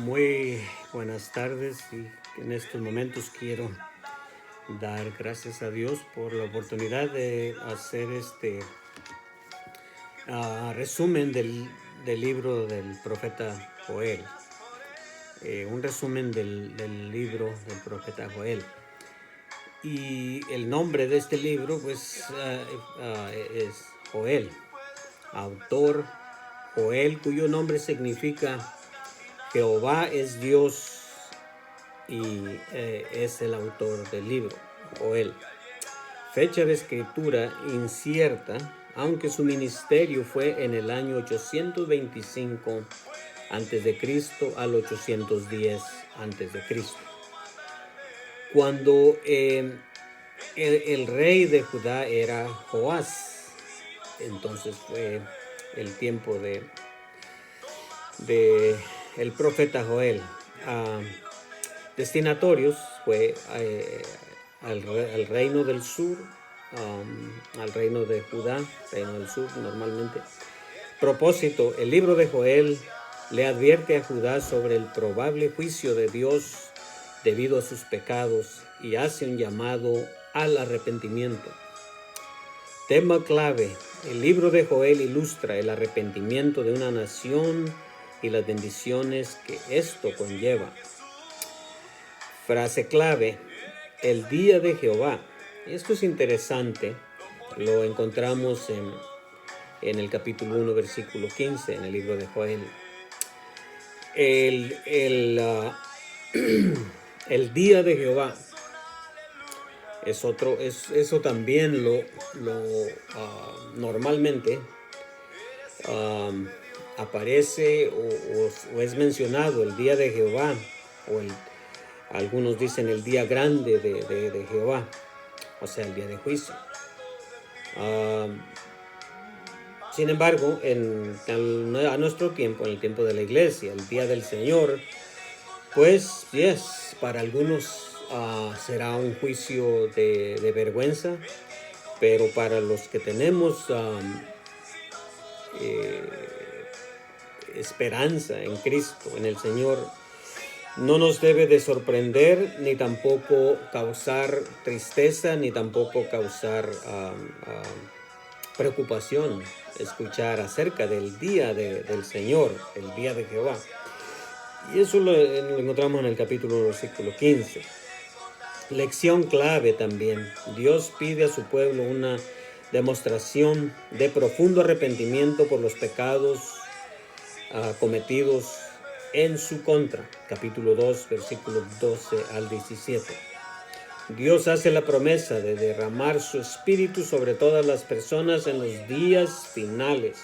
Muy buenas tardes y en estos momentos quiero dar gracias a Dios por la oportunidad de hacer este resumen del libro del profeta Joel. Un resumen del libro del profeta Joel. Y el nombre de este libro pues es Joel, autor Joel, cuyo nombre significa Jehová es Dios, y es el autor del libro, Joel. Fecha de escritura incierta, aunque su ministerio fue en el año 825 a.C. al 810 a.C. Cuando el rey de Judá era Joás. Entonces fue el tiempo de el profeta Joel. Destinatorios fue al reino del sur, al reino de Judá, reino del sur normalmente. Propósito: el libro de Joel le advierte a Judá sobre el probable juicio de Dios debido a sus pecados y hace un llamado al arrepentimiento. Tema clave: el libro de Joel ilustra el arrepentimiento de una nación y las bendiciones que esto conlleva. Frase clave: el día de Jehová. Esto es interesante, lo encontramos en el capítulo 1, versículo 15, en el libro de Joel. El día de Jehová es otro, eso también normalmente aparece o es mencionado el día de Jehová, o algunos dicen el día grande de Jehová, o sea, el día de juicio. Sin embargo, a nuestro tiempo, en el tiempo de la iglesia, el día del Señor, pues, para algunos será un juicio de vergüenza, pero para los que tenemos esperanza en Cristo, en el Señor, no nos debe de sorprender, ni tampoco causar tristeza, ni tampoco causar preocupación escuchar acerca del día del Señor, el día de Jehová. Y eso lo encontramos en el capítulo versículo 15. Lección clave también: Dios pide a su pueblo una demostración de profundo arrepentimiento por los pecados cometidos en su contra. Capítulo 2, versículos 12 al 17. Dios hace la promesa de derramar su espíritu sobre todas las personas en los días finales.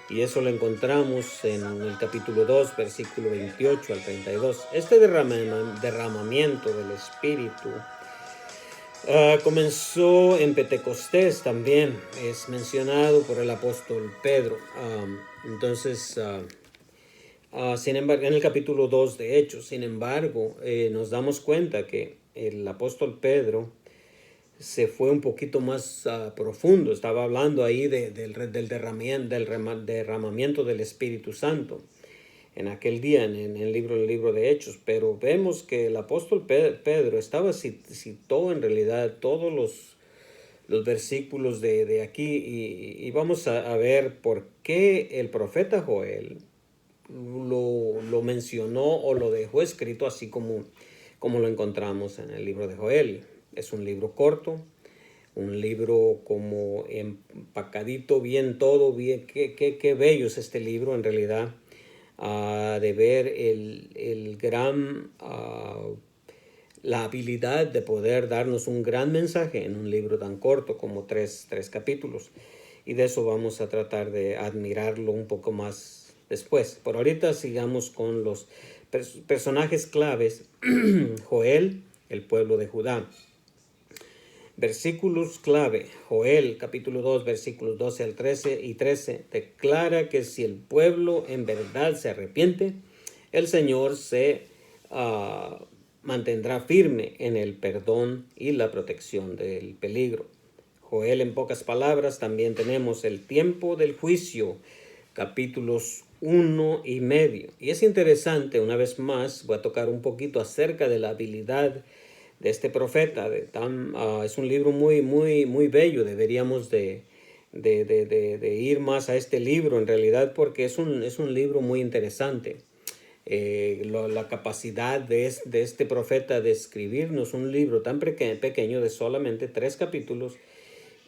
Y eso lo encontramos en el capítulo 2, versículo 28 al 32. Este derramamiento del espíritu comenzó en Pentecostés también. Es mencionado por el apóstol Pedro. Sin embargo, en el capítulo 2 de Hechos, sin embargo, nos damos cuenta que el apóstol Pedro se fue un poquito más profundo. Estaba hablando ahí del derramamiento del Espíritu Santo en aquel día, en el libro de Hechos. Pero vemos que el apóstol Pedro citó en realidad todos los versículos de aquí, y vamos a ver por qué el profeta Joel lo mencionó o lo dejó escrito así como lo encontramos en el libro de Joel. Es un libro corto, un libro como empacadito, bien todo, bien. Qué bello es este libro en realidad, de ver el gran, la habilidad de poder darnos un gran mensaje en un libro tan corto como tres capítulos. Y de eso vamos a tratar de admirarlo un poco más después. Por ahorita sigamos con los personajes claves. Joel, el pueblo de Judá. Versículos clave. Joel, capítulo 2, versículos 12 al 13 y 13, declara que si el pueblo en verdad se arrepiente, el Señor se mantendrá firme en el perdón y la protección del peligro. Joel, en pocas palabras, también tenemos el tiempo del juicio, capítulos 1:30. Y es interesante, una vez más, voy a tocar un poquito acerca de la habilidad de este profeta. Es un libro muy, muy, muy bello. Deberíamos de ir más a este libro en realidad porque es un libro muy interesante. La capacidad de este profeta de escribirnos un libro tan pequeño de solamente 3 capítulos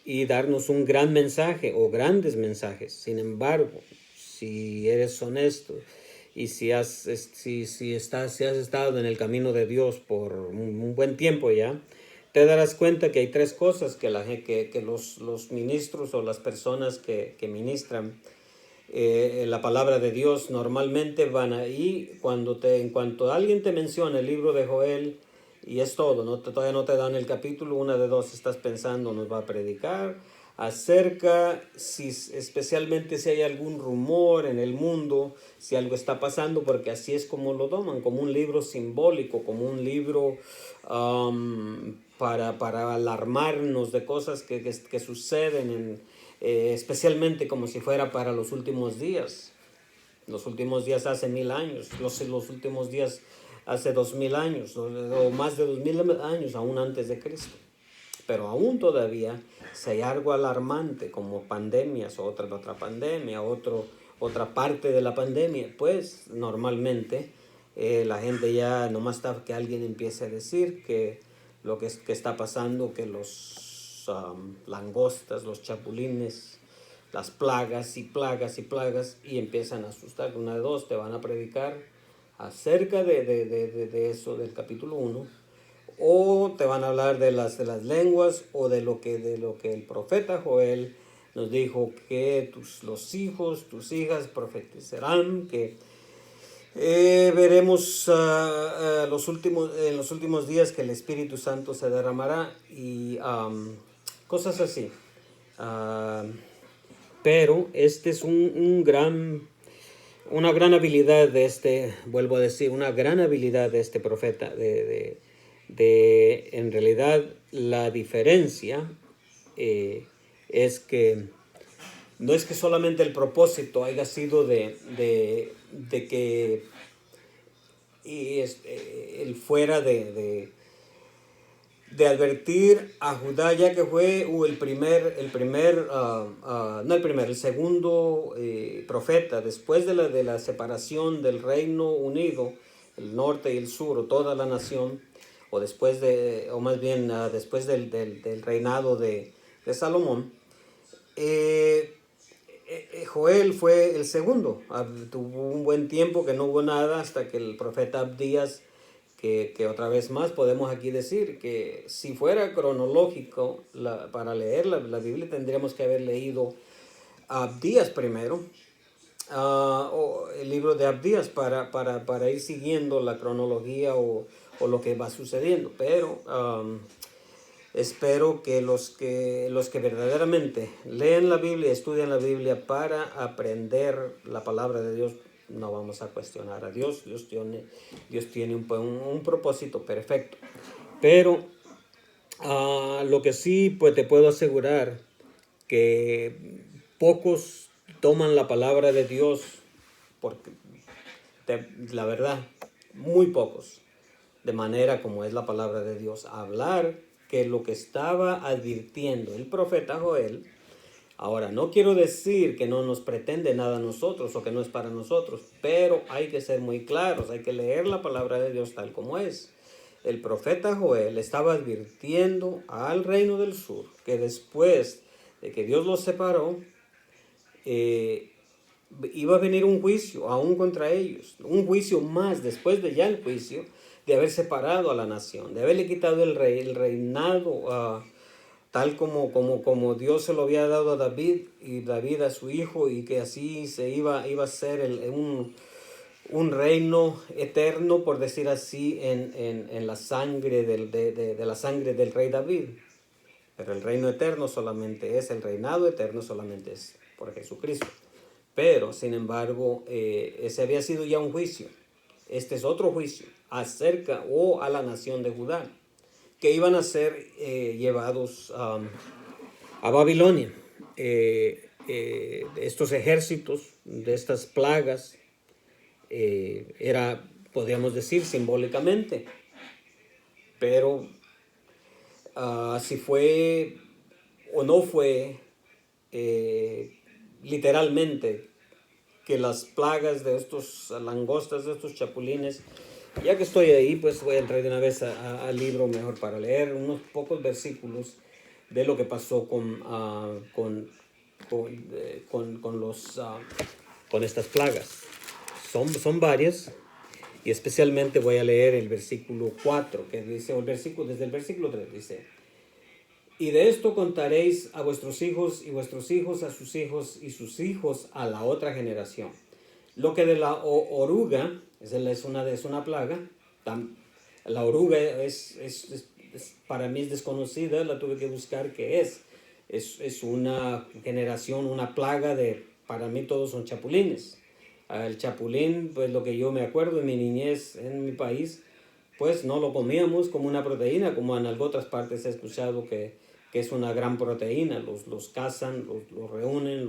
y darnos un gran mensaje o grandes mensajes. Sin embargo, si eres honesto y si has estado en el camino de Dios por un buen tiempo ya, te darás cuenta que hay 3 cosas que los ministros o las personas que ministran la palabra de Dios normalmente van ahí en cuanto alguien te menciona el libro de Joel y es todo, todavía no te dan el capítulo, una de dos estás pensando, nos va a predicar acerca, especialmente si hay algún rumor en el mundo, si algo está pasando, porque así es como lo toman, como un libro simbólico, como un libro para alarmarnos de cosas que suceden especialmente como si fuera para los últimos días. Los últimos días hace 1000 años, los últimos días hace 2000 años, o más de 2000 años, aún antes de Cristo. Pero aún todavía, si hay algo alarmante como pandemias, otra pandemia, otra parte de la pandemia, pues normalmente la gente ya nomás está que alguien empiece a decir que lo que está pasando, que los langostas, los chapulines, las plagas y plagas y plagas, y empiezan a asustar. Una de dos, te van a predicar acerca de eso, del capítulo 1, o te van a hablar de las lenguas, o de lo que el profeta Joel nos dijo, que los hijos, tus hijas profetizarán, que veremos en los últimos días que el Espíritu Santo se derramará y cosas así. Pero este es una gran habilidad vuelvo a decir, una gran habilidad de este profeta, en realidad la diferencia es que no es que solamente el propósito haya sido de que él fuera de advertir a Judá, ya que fue el segundo profeta después de la separación del Reino Unido, el norte y el sur, o toda la nación, o después después del reinado de Salomón. Joel fue el segundo. Tuvo un buen tiempo que no hubo nada hasta que el profeta Abdías, que otra vez más podemos aquí decir que si fuera cronológico para leer la Biblia, tendríamos que haber leído Abdías primero, o el libro de Abdías, para ir siguiendo la cronología o lo que va sucediendo. Pero espero que los que verdaderamente leen la Biblia, estudian la Biblia para aprender la palabra de Dios, no vamos a cuestionar a Dios. Dios tiene un propósito perfecto. Pero lo que sí, pues te puedo asegurar que pocos toman la palabra de Dios, porque la verdad, muy pocos, de manera como es la palabra de Dios. Hablar que lo que estaba advirtiendo el profeta Joel, ahora no quiero decir que no nos pretende nada a nosotros o que no es para nosotros, pero hay que ser muy claros, hay que leer la palabra de Dios tal como es. El profeta Joel estaba advirtiendo al reino del sur que después de que Dios los separó, iba a venir un juicio aún contra ellos, un juicio más después de ya el juicio de haber separado a la nación, de haberle quitado el reinado tal como Dios se lo había dado a David, y David a su hijo, y que así se iba a ser un reino eterno, por decir así, en la sangre de la sangre del rey David. Pero el reino eterno solamente es, el reinado eterno solamente es por Jesucristo. Pero, sin embargo, ese había sido ya un juicio. Este es otro juicio acerca a la nación de Judá, que iban a ser llevados a Babilonia. Estos ejércitos estas plagas era, podríamos decir, simbólicamente, pero si fue o no fue literalmente que las plagas de estos langostas, de estos chapulines, ya que estoy ahí, pues voy a entrar de una vez al libro mejor para leer unos pocos versículos de lo que pasó con estas plagas. Son varias, y especialmente voy a leer el versículo 4, que dice, desde el versículo 3 dice: y de esto contaréis a vuestros hijos y vuestros hijos a sus hijos y sus hijos a la otra generación. Lo que de la oruga, es una plaga. La oruga para mí es desconocida, la tuve que buscar qué es. Es una generación, una plaga para mí todos son chapulines. El chapulín, pues lo que yo me acuerdo de mi niñez en mi país, pues no lo comíamos como una proteína, como en otras partes he escuchado que es una gran proteína. Los cazan, los reúnen,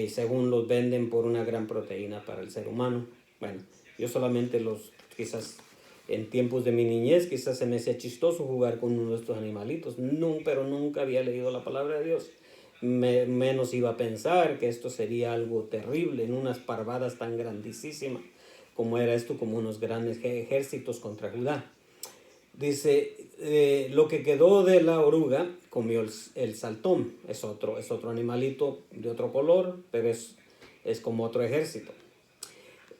según los venden por una gran proteína para el ser humano. Bueno, yo solamente quizás en tiempos de mi niñez, quizás se me hacía chistoso jugar con uno de estos animalitos, pero nunca había leído la palabra de Dios. Menos iba a pensar que esto sería algo terrible en unas parvadas tan grandísimas como era esto, como unos grandes ejércitos contra Judá. Dice, lo que quedó de la oruga comió el saltón. Es otro animalito de otro color, pero es como otro ejército.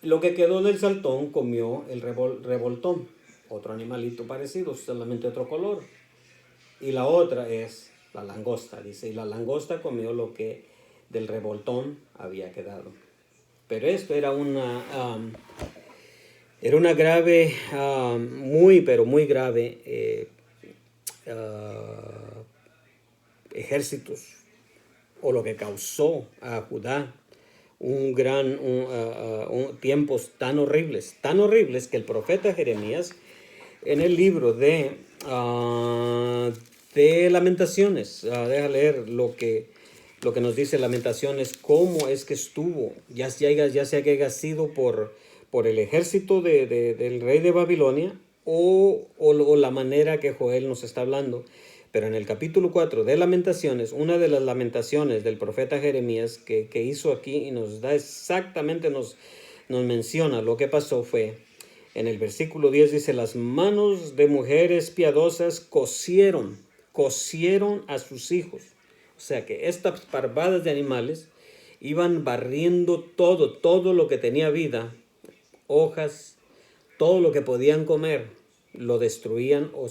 Lo que quedó del saltón comió el revoltón, otro animalito parecido, solamente otro color. Y la otra es la langosta, dice, y la langosta comió lo que del revoltón había quedado. Pero esto era una grave, pero muy grave ejércitos, o lo que causó a Judá tiempos tan horribles que el profeta Jeremías, en el libro de Lamentaciones, deja leer lo que nos dice Lamentaciones, cómo es que estuvo, ya sea que haya sido por el ejército del rey de Babilonia o la manera que Joel nos está hablando. Pero en el capítulo 4 de Lamentaciones, una de las lamentaciones del profeta Jeremías que hizo aquí y nos da exactamente, nos menciona lo que pasó fue, en el versículo 10 dice: las manos de mujeres piadosas cosieron a sus hijos. O sea que estas parvadas de animales iban barriendo todo lo que tenía vida, hojas, todo lo que podían comer, lo destruían o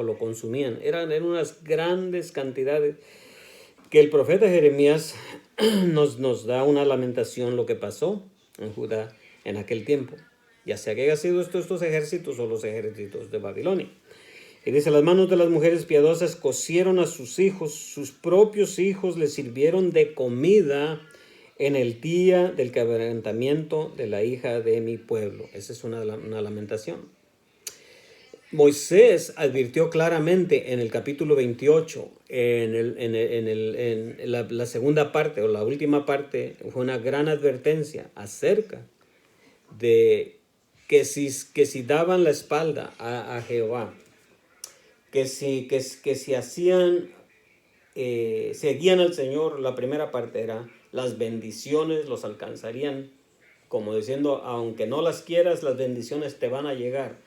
lo consumían. Eran unas grandes cantidades que el profeta Jeremías nos da una lamentación lo que pasó en Judá en aquel tiempo, ya sea que haya sido estos ejércitos o los ejércitos de Babilonia. Y dice: las manos de las mujeres piadosas cosieron a sus hijos, sus propios hijos les sirvieron de comida en el día del quebrantamiento de la hija de mi pueblo. Esa es una lamentación. Moisés advirtió claramente en el capítulo 28, en la segunda parte o la última parte, fue una gran advertencia acerca de que si daban la espalda a Jehová, que si hacían, seguían al Señor, la primera parte era: las bendiciones los alcanzarían, como diciendo, aunque no las quieras, las bendiciones te van a llegar.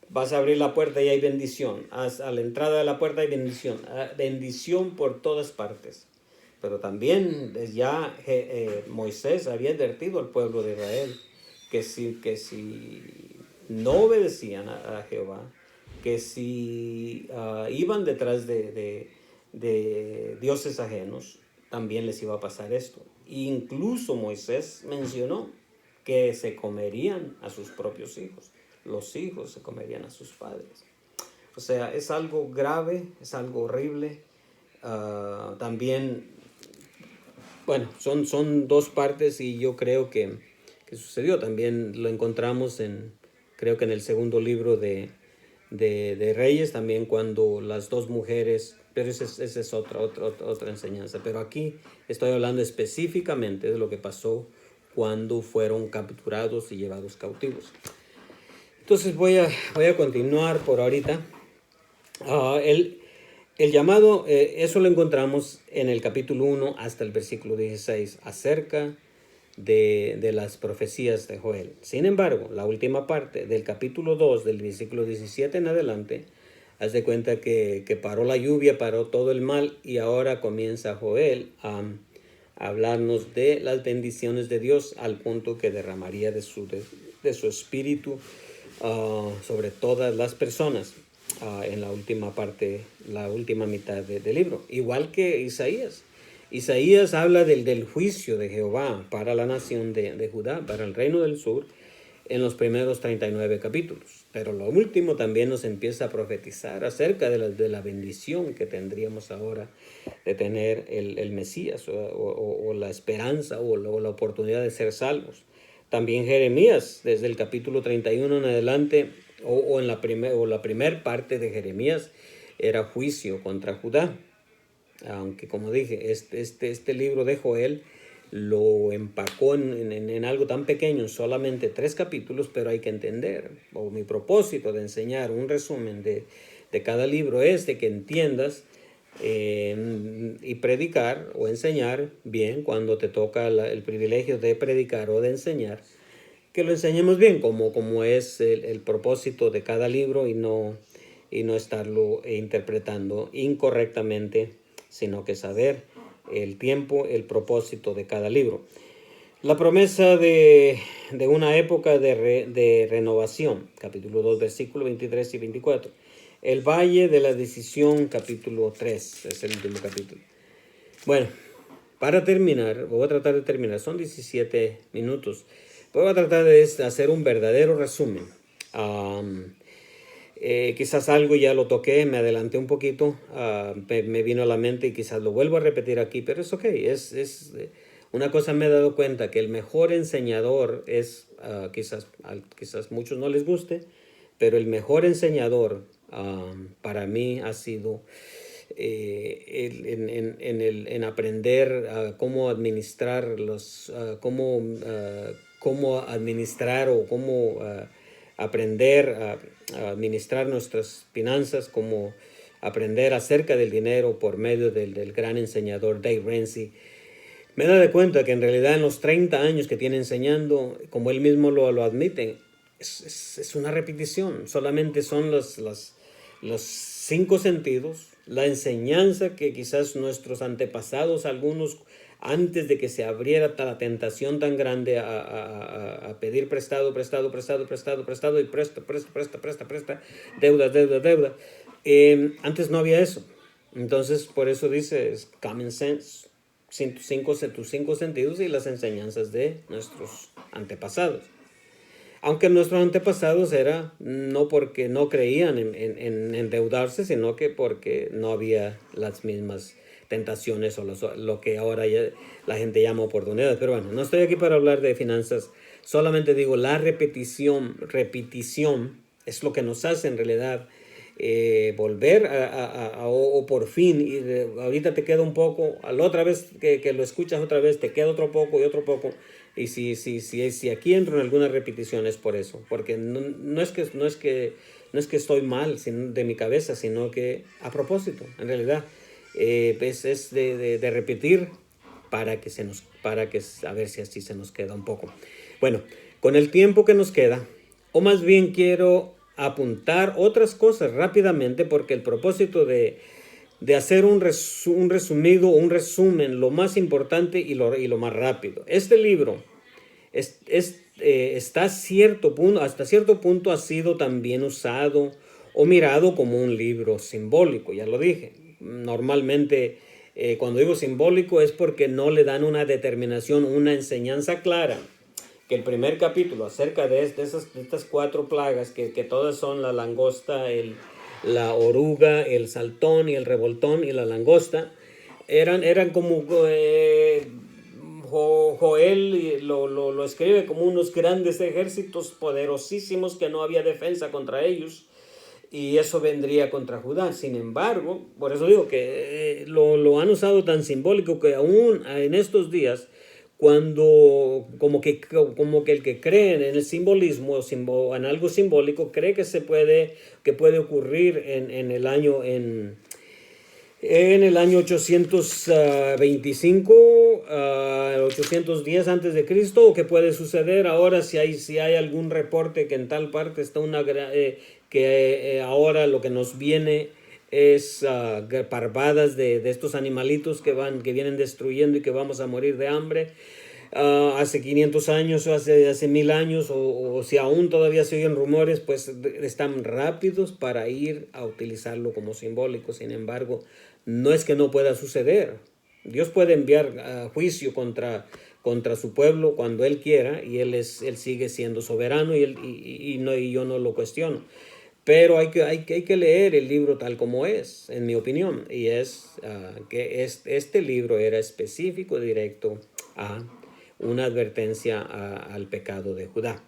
Vas a abrir la puerta y hay bendición. A la entrada de la puerta hay bendición. Bendición por todas partes. Pero también ya Moisés había advertido al pueblo de Israel que si no obedecían a Jehová, que si iban detrás de dioses ajenos, también les iba a pasar esto. Incluso Moisés mencionó que se comerían a sus propios hijos. Los hijos se comerían a sus padres. O sea, es algo grave, es algo horrible. También, bueno, son dos partes, y yo creo que sucedió. También lo encontramos creo que en el segundo libro de de Reyes, también cuando las dos mujeres, pero esa es otra enseñanza. Pero aquí estoy hablando específicamente de lo que pasó cuando fueron capturados y llevados cautivos. Entonces voy a continuar por ahorita. El llamado, eso lo encontramos en el capítulo 1 hasta el versículo 16, acerca de las profecías de Joel. Sin embargo, la última parte del capítulo 2, del versículo 17 en adelante, haz de cuenta que paró la lluvia, paró todo el mal, y ahora comienza Joel a hablarnos de las bendiciones de Dios, al punto que derramaría de su espíritu sobre todas las personas en la última parte, la última mitad del libro. Igual que Isaías. Isaías habla del juicio de Jehová para la nación de Judá, para el reino del sur, en los primeros 39 capítulos. Pero lo último también nos empieza a profetizar acerca de la bendición que tendríamos ahora de tener el Mesías, o la esperanza, o la oportunidad de ser salvos. También Jeremías, desde el capítulo 31 en adelante, o la primera parte de Jeremías, era juicio contra Judá. Aunque, como dije, este libro de Joel lo empacó en algo tan pequeño, solamente 3 capítulos, pero hay que entender, o mi propósito de enseñar un resumen de cada libro es de que entiendas y predicar o enseñar bien cuando te toca el privilegio de predicar o de enseñar, que lo enseñemos bien como es el propósito de cada libro, y no estarlo interpretando incorrectamente, sino que saber el tiempo, el propósito de cada libro. La promesa de una época de renovación, capítulo 2, versículos 23 y 24. El valle de la decisión, capítulo 3, es el último capítulo. Bueno, para terminar, voy a tratar de terminar, son 17 minutos. Voy a tratar de hacer un verdadero resumen. Quizás algo ya lo toqué, me adelanté un poquito, me vino a la mente y quizás lo vuelvo a repetir aquí, pero es ok. Una cosa me he dado cuenta, que el mejor enseñador es, quizás muchos no les guste, pero el mejor enseñador para mí ha sido en aprender cómo administrar cómo administrar, o cómo aprender a administrar nuestras finanzas, cómo aprender acerca del dinero por medio del gran enseñador Dave Ramsey. Me he dado cuenta que en realidad en los 30 años que tiene enseñando, como él mismo lo admite, es una repetición. Solamente son los 5 sentidos, la enseñanza que quizás nuestros antepasados, algunos, antes de que se abriera la tentación tan grande a pedir prestado, y presta, deuda. Antes no había eso. Entonces, por eso dice, es common sense, tus 5 sentidos y las enseñanzas de nuestros antepasados. Aunque nuestros antepasados era no porque no creían en endeudarse, sino que porque no había las mismas tentaciones, o lo que ahora ya la gente llama oportunidades. Pero bueno, no estoy aquí para hablar de finanzas, solamente digo, la repetición es lo que nos hace en realidad volver o por fin, y ahorita te queda un poco, a la otra vez que lo escuchas otra vez, te queda otro poco y otro poco. Y si aquí entro en alguna repetición, es por eso, porque no es que estoy mal de mi cabeza, sino que a propósito, en realidad, es de repetir para que a ver si así se nos queda un poco. Bueno, con el tiempo que nos queda, o más bien quiero apuntar otras cosas rápidamente, porque el propósito de hacer un resumen, lo más importante y lo más rápido. Este libro hasta cierto punto ha sido también usado o mirado como un libro simbólico, ya lo dije. Normalmente cuando digo simbólico es porque no le dan una determinación, una enseñanza clara. Que el primer capítulo acerca de estas 4 plagas, que todas son la langosta, la oruga, el saltón y el revoltón y la langosta, eran como Joel lo escribe como unos grandes ejércitos poderosísimos que no había defensa contra ellos. y eso vendría contra Judá. Sin embargo, por eso digo que lo han usado tan simbólico que aún en estos días, cuando como que el que cree en el simbolismo o en algo simbólico, cree que puede ocurrir en el año, en el año 825, 810 antes de Cristo, o que puede suceder ahora si hay algún reporte que en tal parte está ahora lo que nos viene es parvadas de estos animalitos que vienen destruyendo y que vamos a morir de hambre. Hace 500 años o hace 1000 años, o si aún todavía se oyen rumores, pues están rápidos para ir a utilizarlo como simbólico. Sin embargo, no es que no pueda suceder. Dios puede enviar juicio contra su pueblo cuando Él quiera, y Él sigue siendo soberano, y yo no lo cuestiono. Pero hay que leer el libro tal como es, en mi opinión, y es que este libro era específico, directo a una advertencia al pecado de Judá.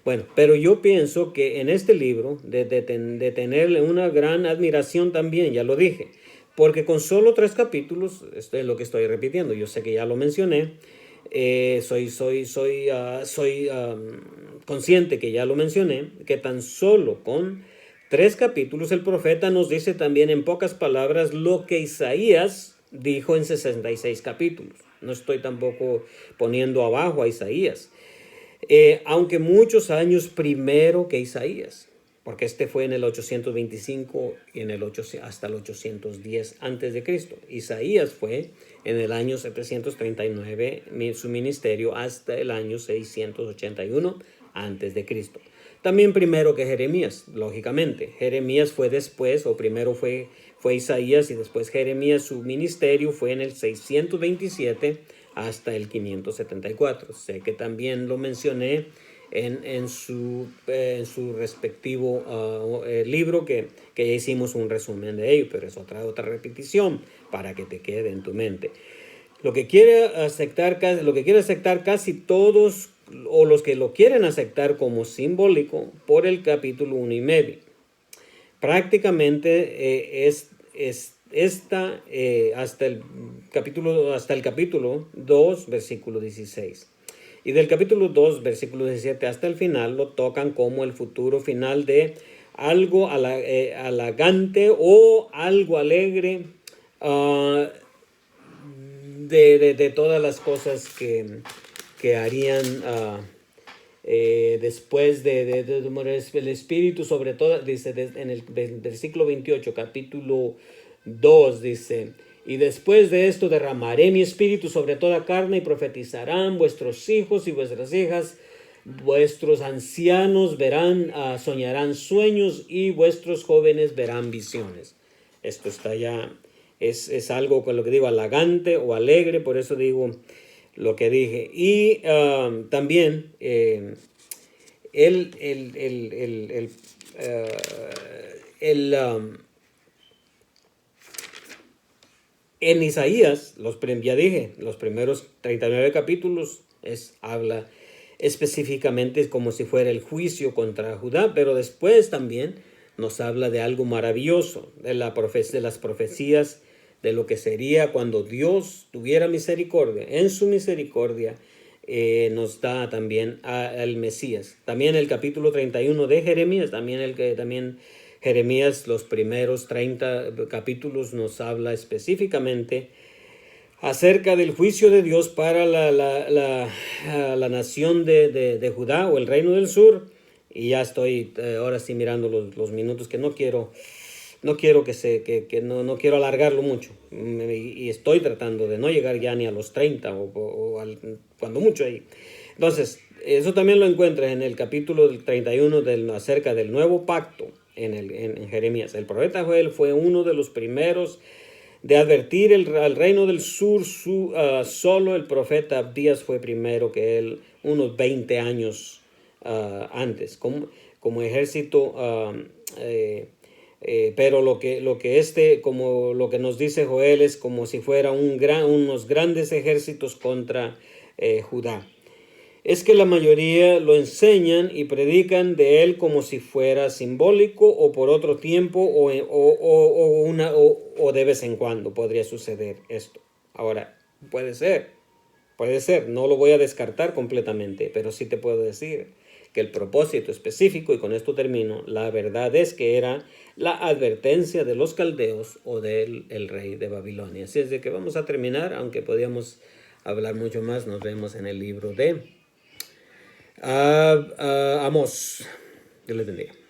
Bueno, pero yo pienso que en este libro, de tenerle una gran admiración también, ya lo dije, porque con solo 3 capítulos, esto es lo que estoy repitiendo, yo sé que ya lo mencioné, soy consciente que ya lo mencioné, que tan solo con 3 capítulos el profeta nos dice también en pocas palabras lo que Isaías dijo en 66 capítulos. No estoy tampoco poniendo abajo a Isaías, aunque muchos años primero que Isaías, porque este fue en el 825 y hasta el 810 antes de Cristo. Isaías fue en el año 739 su ministerio hasta el año 681 antes de Cristo. También primero que Jeremías, lógicamente. Jeremías fue después, o primero fue Isaías y después Jeremías. Su ministerio fue en el 627 hasta el 574. Sé que también lo mencioné en su respectivo libro, que ya hicimos un resumen de ello, pero es otra repetición para que te quede en tu mente. Lo que quiere aceptar casi todos, o los que lo quieren aceptar como simbólico, por el capítulo 1 y medio. Prácticamente hasta el capítulo 2, versículo 16. Y del capítulo 2, versículo 17 hasta el final, lo tocan como el futuro final de algo halagante o algo alegre, de todas las cosas que harían después el Espíritu, sobre todo, dice en el versículo 28, capítulo 2, dice: y después de esto derramaré mi espíritu sobre toda carne, y profetizarán vuestros hijos y vuestras hijas, vuestros ancianos soñarán sueños, y vuestros jóvenes verán visiones. Esto está ya, es algo con lo que digo halagante o alegre, por eso digo lo que dije. Y también en Isaías, ya dije, los primeros 39 capítulos habla específicamente como si fuera el juicio contra Judá, pero después también nos habla de algo maravilloso, de las profecías, de lo que sería cuando Dios tuviera misericordia. En su misericordia nos da también al Mesías. También el capítulo 31 de Jeremías, también Jeremías, los primeros 30 capítulos nos habla específicamente acerca del juicio de Dios para la nación de Judá, o el reino del sur. Y ya estoy ahora sí mirando los minutos, que no quiero no quiero alargarlo mucho, y estoy tratando de no llegar ya ni a los 30 cuando mucho ahí. Entonces, eso también lo encuentras en el capítulo 31 acerca del nuevo pacto en Jeremías. El profeta Joel fue uno de los primeros de advertir al reino del sur. Solo el profeta Abdías fue primero que él, unos 20 años antes, como ejército. Pero lo que nos dice Joel es como si fuera unos grandes ejércitos contra Judá. es que la mayoría lo enseñan y predican de él como si fuera simbólico o por otro tiempo o de vez en cuando podría suceder esto. Ahora, puede ser, no lo voy a descartar completamente, pero sí te puedo decir que el propósito específico, y con esto termino, la verdad es que era la advertencia de los caldeos o del el rey de Babilonia. Así es de que vamos a terminar, aunque podíamos hablar mucho más. Nos vemos en el libro de Amós. Dios les bendiga.